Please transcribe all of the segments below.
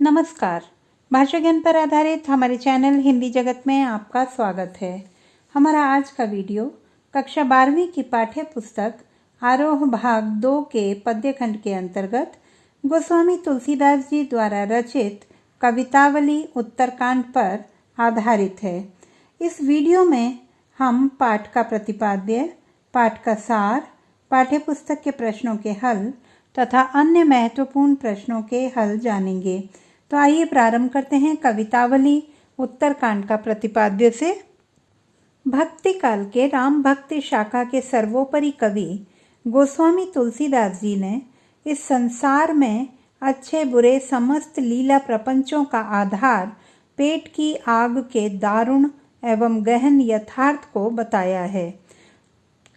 नमस्कार। भाषा ज्ञान पर आधारित हमारे चैनल हिंदी जगत में आपका स्वागत है। हमारा आज का वीडियो कक्षा 12वीं की पाठ्य पुस्तक आरोह भाग 2 के पद्य खंड के अंतर्गत गोस्वामी तुलसीदास जी द्वारा रचित कवितावली उत्तरकांड पर आधारित है। इस वीडियो में हम पाठ का प्रतिपाद्य, पाठ का सार, पाठ्य पुस्तक के प्रश्नों के हल तथा अन्य महत्वपूर्ण प्रश्नों के हल जानेंगे। तो आइए प्रारंभ करते हैं कवितावली उत्तरकांड का प्रतिपाद्य से। भक्ति काल के राम भक्ति शाखा के सर्वोपरि कवि गोस्वामी तुलसीदास जी ने इस संसार में अच्छे बुरे समस्त लीला प्रपंचों का आधार पेट की आग के दारुण एवं गहन यथार्थ को बताया है।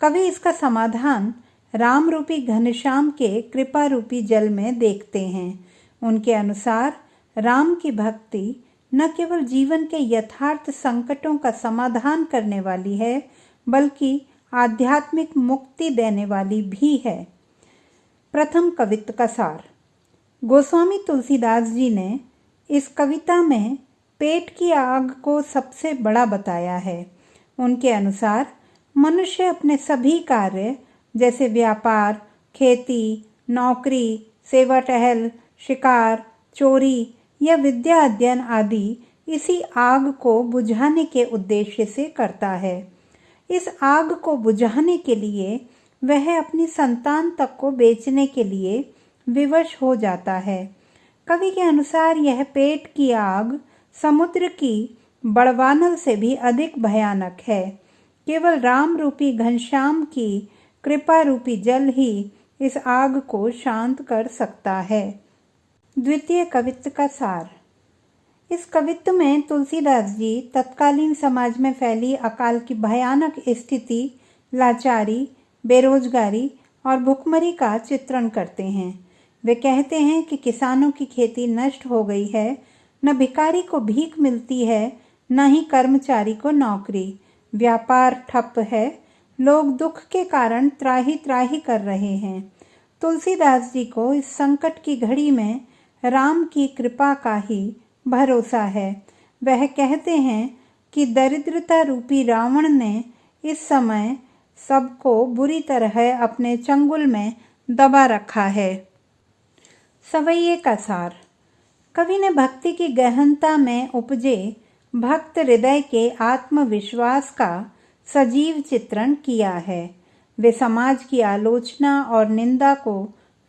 कवि इसका समाधान राम रूपी घनश्याम के कृपा रूपी जल में देखते हैं। उनके अनुसार राम की भक्ति न केवल जीवन के यथार्थ संकटों का समाधान करने वाली है, बल्कि आध्यात्मिक मुक्ति देने वाली भी है। प्रथम कवित्व का सार। गोस्वामी तुलसीदास जी ने इस कविता में पेट की आग को सबसे बड़ा बताया है। उनके अनुसार मनुष्य अपने सभी कार्य जैसे व्यापार, खेती, नौकरी, सेवा टहल, शिकार, चोरी या विद्या अध्ययन आदि इसी आग को बुझाने के उद्देश्य से करता है। इस आग को बुझाने के लिए वह अपनी संतान तक को बेचने के लिए विवश हो जाता है। कवि के अनुसार यह पेट की आग समुद्र की बड़वानल से भी अधिक भयानक है। केवल राम रूपी घनश्याम की कृपा रूपी जल ही इस आग को शांत कर सकता है। द्वितीय कवित्व का सार। इस कवित्व में तुलसीदास जी तत्कालीन समाज में फैली अकाल की भयानक स्थिति, लाचारी, बेरोजगारी और भुखमरी का चित्रण करते हैं। वे कहते हैं कि किसानों की खेती नष्ट हो गई है, न भिखारी को भीख मिलती है, न ही कर्मचारी को नौकरी, व्यापार ठप है, लोग दुख के कारण त्राही त्राही कर रहे हैं। तुलसीदास जी को इस संकट की घड़ी में राम की कृपा का ही भरोसा है। वह कहते हैं कि दरिद्रता रूपी रावण ने इस समय सबको बुरी तरह अपने चंगुल में दबा रखा है। सवैये का सार। कवि ने भक्ति की गहनता में उपजे भक्त हृदय के आत्मविश्वास का सजीव चित्रण किया है। वे समाज की आलोचना और निंदा को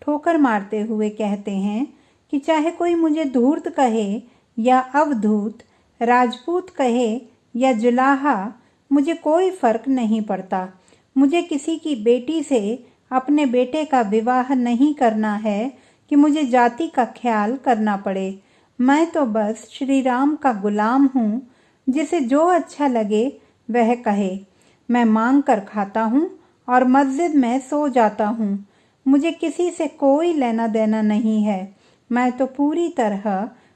ठोकर मारते हुए कहते हैं कि चाहे कोई मुझे धूर्त कहे या अवधूत, राजपूत कहे या जुलाहा, मुझे कोई फर्क नहीं पड़ता। मुझे किसी की बेटी से अपने बेटे का विवाह नहीं करना है कि मुझे जाति का ख्याल करना पड़े। मैं तो बस श्री राम का गुलाम हूँ, जिसे जो अच्छा लगे वह कहे। मैं मांग कर खाता हूँ और मस्जिद में सो जाता हूँ। मुझे किसी से कोई लेना देना नहीं है। मैं तो पूरी तरह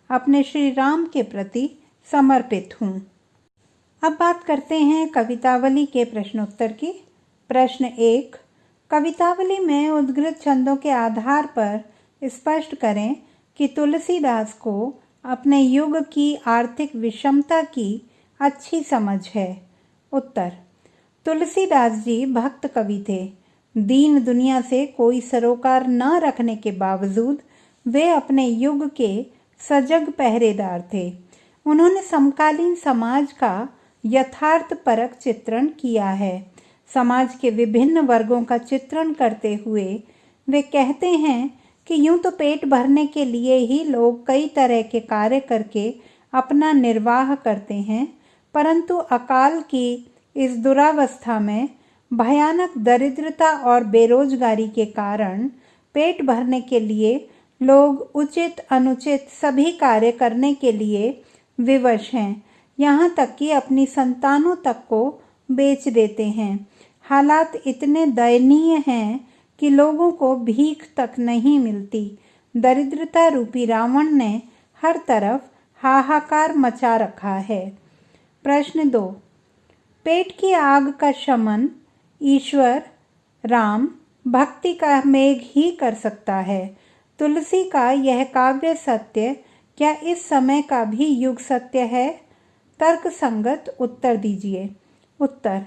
अपने श्री राम के प्रति समर्पित हूँ। अब बात करते हैं कवितावली के प्रश्नोत्तर की। प्रश्न 1। कवितावली में उद्गृत छंदों के आधार पर स्पष्ट करें कि तुलसीदास को अपने युग की आर्थिक विषमता की अच्छी समझ है। उत्तर। तुलसीदास जी भक्त कवि थे। दीन दुनिया से कोई सरोकार न रखने के बावजूद वे अपने युग के सजग पहरेदार थे। उन्होंने समकालीन समाज का यथार्थ परक चित्रण किया है। समाज के विभिन्न वर्गों का चित्रण करते हुए वे कहते हैं कि यूं तो पेट भरने के लिए ही लोग कई तरह के कार्य करके अपना निर्वाह करते हैं, परंतु अकाल की इस दुरावस्था में भयानक दरिद्रता और बेरोजगारी के कारण पेट भरने के लिए लोग उचित अनुचित सभी कार्य करने के लिए विवश हैं। यहाँ तक कि अपनी संतानों तक को बेच देते हैं। हालात इतने दयनीय हैं कि लोगों को भीख तक नहीं मिलती। दरिद्रता रूपी रावण ने हर तरफ हाहाकार मचा रखा है। प्रश्न 2। पेट की आग का शमन ईश्वर राम भक्ति का मेघ ही कर सकता है। तुलसी का यह काव्य सत्य क्या इस समय का भी युग सत्य है? तर्क संगत उत्तर दीजिए। उत्तर,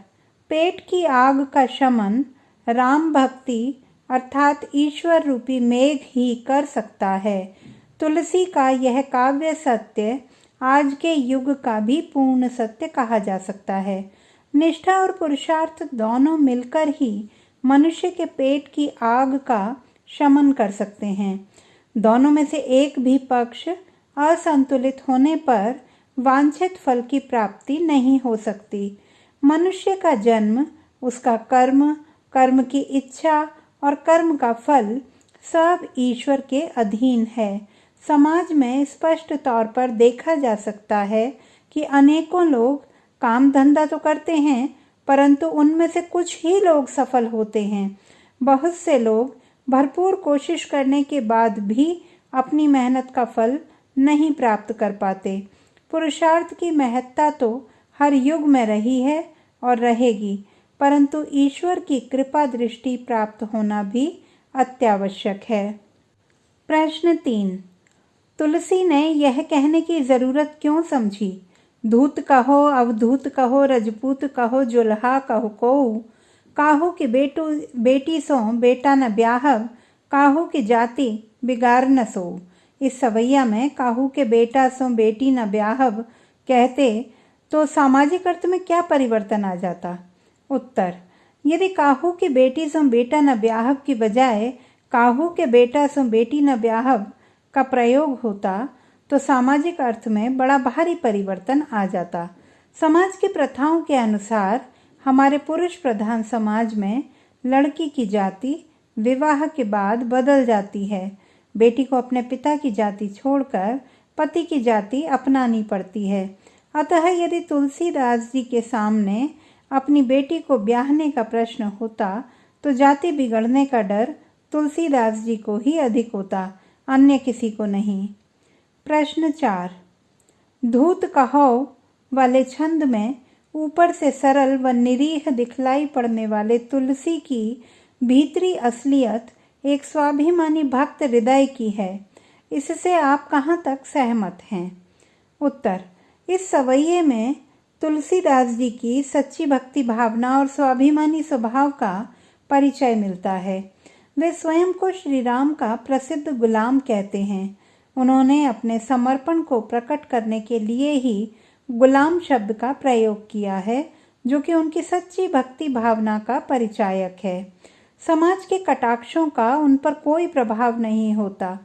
पेट की आग का शमन राम भक्ति अर्थात ईश्वर रूपी मेघ ही कर सकता है। तुलसी का यह काव्य सत्य आज के युग का भी पूर्ण सत्य कहा जा सकता है। निष्ठा और पुरुषार्थ दोनों मिलकर ही मनुष्य के पेट की आग का शमन कर सकते हैं। दोनों में से एक भी पक्ष असंतुलित होने पर वांछित फल की प्राप्ति नहीं हो सकती। मनुष्य का जन्म, उसका कर्म, कर्म की इच्छा और कर्म का फल सब ईश्वर के अधीन है। समाज में स्पष्ट तौर पर देखा जा सकता है कि अनेकों लोग काम धंधा तो करते हैं, परंतु उनमें से कुछ ही लोग सफल होते हैं। बहुत से लोग भरपूर कोशिश करने के बाद भी अपनी मेहनत का फल नहीं प्राप्त कर पाते। पुरुषार्थ की महत्ता तो हर युग में रही है और रहेगी, परंतु ईश्वर की कृपा दृष्टि प्राप्त होना भी अत्यावश्यक है। प्रश्न 3, तुलसी ने यह कहने की जरूरत क्यों समझी? धूत कहो, अवधूत कहो, रजपूत कहो, जुल्हा कहो कोऊ, काहू की बेटी सो बेटा न ब्याहब, काहू की जाति बिगाड़ न सो। इस सवैया में काहू के बेटा सो बेटी न ब्याहब कहते तो सामाजिक अर्थ में क्या परिवर्तन आ जाता? उत्तर, यदि काहू की बेटी सो बेटा न ब्याहब की बजाय काहू के बेटा सो बेटी न ब्याहब का प्रयोग होता तो सामाजिक अर्थ में बड़ा भारी परिवर्तन आ जाता। समाज की प्रथाओं के अनुसार हमारे पुरुष प्रधान समाज में लड़की की जाति विवाह के बाद बदल जाती है। बेटी को अपने पिता की जाति छोड़कर पति की जाति अपनानी पड़ती है। अतः यदि तुलसीदास जी के सामने अपनी बेटी को ब्याहने का प्रश्न होता तो जाति बिगड़ने का डर तुलसीदास जी को ही अधिक होता, अन्य किसी को नहीं। प्रश्न 4, धूत कहो वाले छंद में ऊपर से सरल व निरीह दिखलाई पड़ने वाले तुलसी की भीतरी असलियत एक स्वाभिमानी भक्त हृदय की है। इससे आप कहाँ तक सहमत हैं? उत्तर, इस सवैये में तुलसीदास जी की सच्ची भक्ति भावना और स्वाभिमानी स्वभाव का परिचय मिलता है। वे स्वयं को श्री राम का प्रसिद्ध गुलाम कहते हैं। उन्होंने अपने समर्पण को प्रकट करने के लिए ही गुलाम शब्द का प्रयोग किया है, जो कि उनकी सच्ची भक्ति भावना का परिचायक है। समाज के कटाक्षों का उन पर कोई प्रभाव नहीं होता।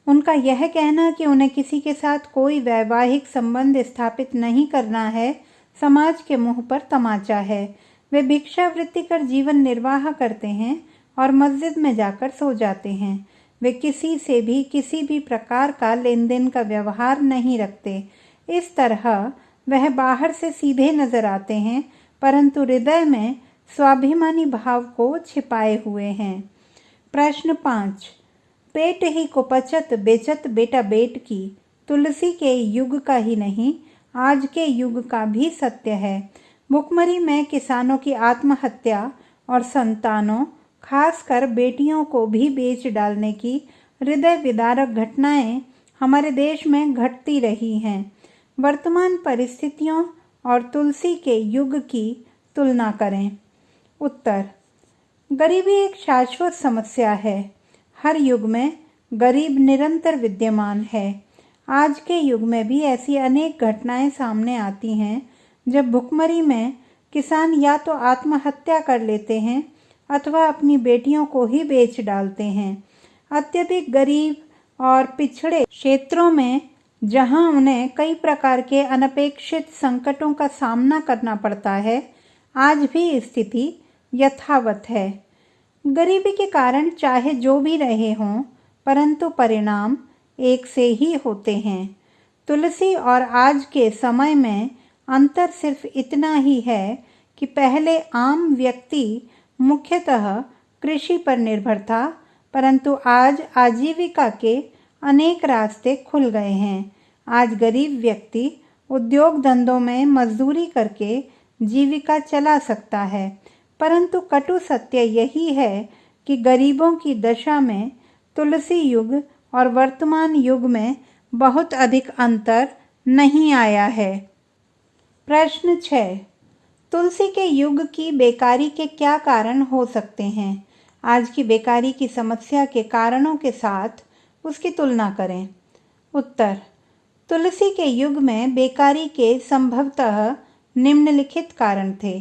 उनका यह कहना कि उन्हें किसी के साथ कोई वैवाहिक संबंध स्थापित नहीं करना है, समाज के मुंह पर तमाचा है। वे भिक्षावृत्ति कर जीवन निर्वाह करते हैं और मस्जिद में जाकर सो जाते हैं। वे किसी से भी किसी भी प्रकार का लेन देन का व्यवहार नहीं रखते। इस तरह वह बाहर से सीधे नजर आते हैं, परंतु हृदय में स्वाभिमानी भाव को छिपाए हुए हैं। प्रश्न 5, पेट ही को पचत बेचत बेटा बेट की तुलसी के युग का ही नहीं, आज के युग का भी सत्य है। भुखमरी में किसानों की आत्महत्या और संतानों, खासकर बेटियों को भी बेच डालने की हृदय विदारक घटनाएं हमारे देश में घटती रही हैं। वर्तमान परिस्थितियों और तुलसी के युग की तुलना करें। उत्तर, गरीबी एक शाश्वत समस्या है। हर युग में गरीब निरंतर विद्यमान है। आज के युग में भी ऐसी अनेक घटनाएं सामने आती हैं जब भुखमरी में किसान या तो आत्महत्या कर लेते हैं अथवा अपनी बेटियों को ही बेच डालते हैं। अत्यधिक गरीब और पिछड़े क्षेत्रों में जहां उन्हें कई प्रकार के अनपेक्षित संकटों का सामना करना पड़ता है, आज भी स्थिति यथावत है। गरीबी के कारण चाहे जो भी रहे हों, परंतु परिणाम एक से ही होते हैं। तुलसी और आज के समय में अंतर सिर्फ इतना ही है कि पहले आम व्यक्ति मुख्यतः कृषि पर निर्भर था, परंतु आज आजीविका के अनेक रास्ते खुल गए हैं। आज गरीब व्यक्ति उद्योग धंधों में मजदूरी करके जीविका चला सकता है, परंतु कटु सत्य यही है कि गरीबों की दशा में तुलसी युग और वर्तमान युग में बहुत अधिक अंतर नहीं आया है। प्रश्न 6, तुलसी के युग की बेकारी के क्या कारण हो सकते हैं? आज की बेकारी की समस्या के कारणों के साथ उसकी तुलना करें। उत्तर, तुलसी के युग में बेकारी के संभवतः निम्नलिखित कारण थे।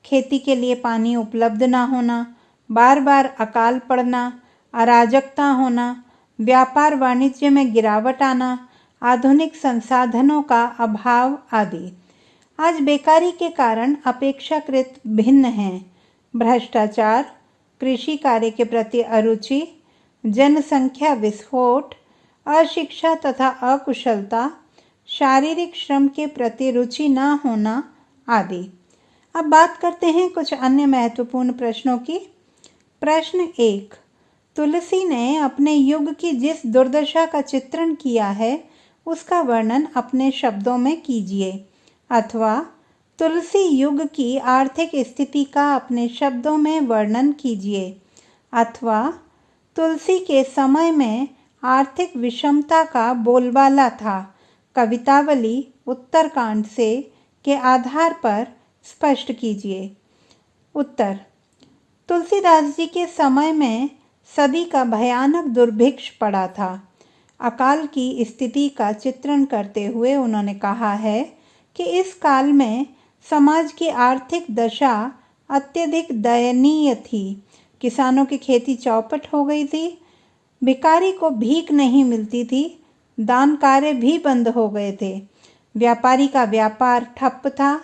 खेती के लिए पानी उपलब्ध न होना, बार बार अकाल पड़ना, अराजकता होना, व्यापार वाणिज्य में गिरावट आना, आधुनिक संसाधनों का अभाव आदि। आज बेकारी के कारण अपेक्षाकृत भिन्न हैं। भ्रष्टाचार, कृषि कार्य के प्रति अरुचि, जनसंख्या विस्फोट, अशिक्षा तथा अकुशलता, शारीरिक श्रम के प्रति रुचि न होना आदि। अब बात करते हैं कुछ अन्य महत्वपूर्ण प्रश्नों की। प्रश्न 1, तुलसी ने अपने युग की जिस दुर्दशा का चित्रण किया है उसका वर्णन अपने शब्दों में कीजिए, अथवा तुलसी युग की आर्थिक स्थिति का अपने शब्दों में वर्णन कीजिए, अथवा तुलसी के समय में आर्थिक विषमता का बोलबाला था। कवितावली उत्तरकांड से के आधार पर स्पष्ट कीजिए। उत्तर, तुलसीदास जी के समय में सदी का भयानक दुर्भिक्ष पड़ा था। अकाल की स्थिति का चित्रण करते हुए उन्होंने कहा है कि इस काल में समाज की आर्थिक दशा अत्यधिक दयनीय थी। किसानों की खेती चौपट हो गई थी, भिखारी को भीख नहीं मिलती थी, दान कार्य भी बंद हो गए थे, व्यापारी का व्यापार ठप था,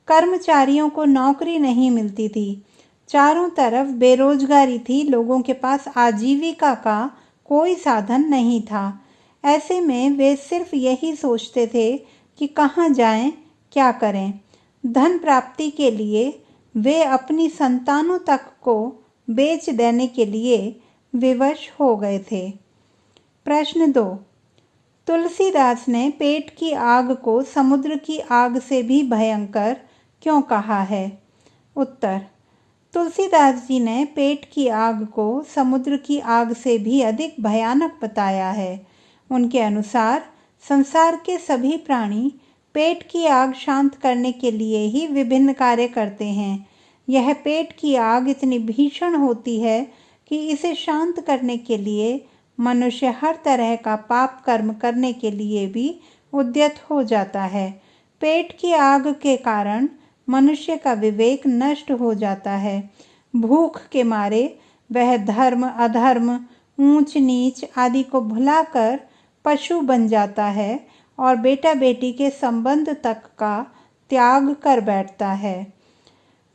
कर्मचारियों को नौकरी नहीं मिलती थी, चारों तरफ बेरोजगारी थी, लोगों के पास आजीविका का कोई साधन नहीं था। ऐसे में वे सिर्फ यही सोचते थे कि कहाँ जाएं, क्या करें। धन प्राप्ति के लिए वे अपनी संतानों तक को बेच देने के लिए विवश हो गए थे। प्रश्न 2, तुलसीदास ने पेट की आग को समुद्र की आग से भी भयंकर क्यों कहा है? उत्तर, तुलसीदास जी ने पेट की आग को समुद्र की आग से भी अधिक भयानक बताया है। उनके अनुसार संसार के सभी प्राणी पेट की आग शांत करने के लिए ही विभिन्न कार्य करते हैं। यह पेट की आग इतनी भीषण होती है कि इसे शांत करने के लिए मनुष्य हर तरह का पाप कर्म करने के लिए भी उद्यत हो जाता है। पेट की आग के कारण मनुष्य का विवेक नष्ट हो जाता है। भूख के मारे वह धर्म, अधर्म, ऊंच नीच आदि को भुलाकर पशु बन जाता है और बेटा बेटी के संबंध तक का त्याग कर बैठता है।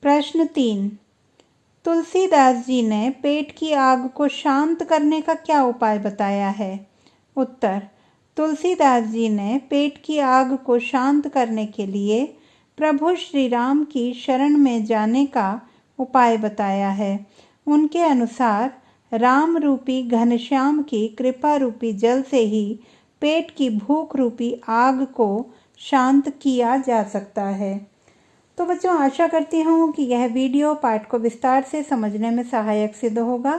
प्रश्न 3, तुलसीदास जी ने पेट की आग को शांत करने का क्या उपाय बताया है? उत्तर, तुलसीदास जी ने पेट की आग को शांत करने के लिए प्रभु श्री राम की शरण में जाने का उपाय बताया है। उनके अनुसार राम रूपी घनश्याम की कृपा रूपी जल से ही पेट की भूख रूपी आग को शांत किया जा सकता है। तो बच्चों, आशा करती हूँ कि यह वीडियो पाठ को विस्तार से समझने में सहायक सिद्ध होगा।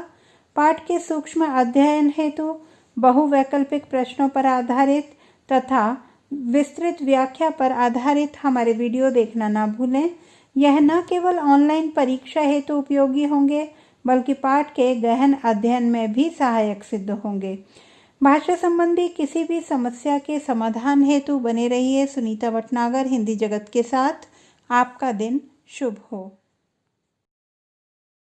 पाठ के सूक्ष्म अध्ययन हेतु बहुवैकल्पिक प्रश्नों पर आधारित तथा विस्तृत व्याख्या पर आधारित हमारे वीडियो देखना ना भूलें। यह न केवल ऑनलाइन परीक्षा हेतु उपयोगी होंगे बल्कि पाठ के गहन अध्ययन में भी सहायक सिद्ध होंगे। भाषा संबंधी किसी भी समस्या के समाधान हेतु बने रहिए सुनीता भटनागर हिंदी जगत के साथ। आपका दिन शुभ हो।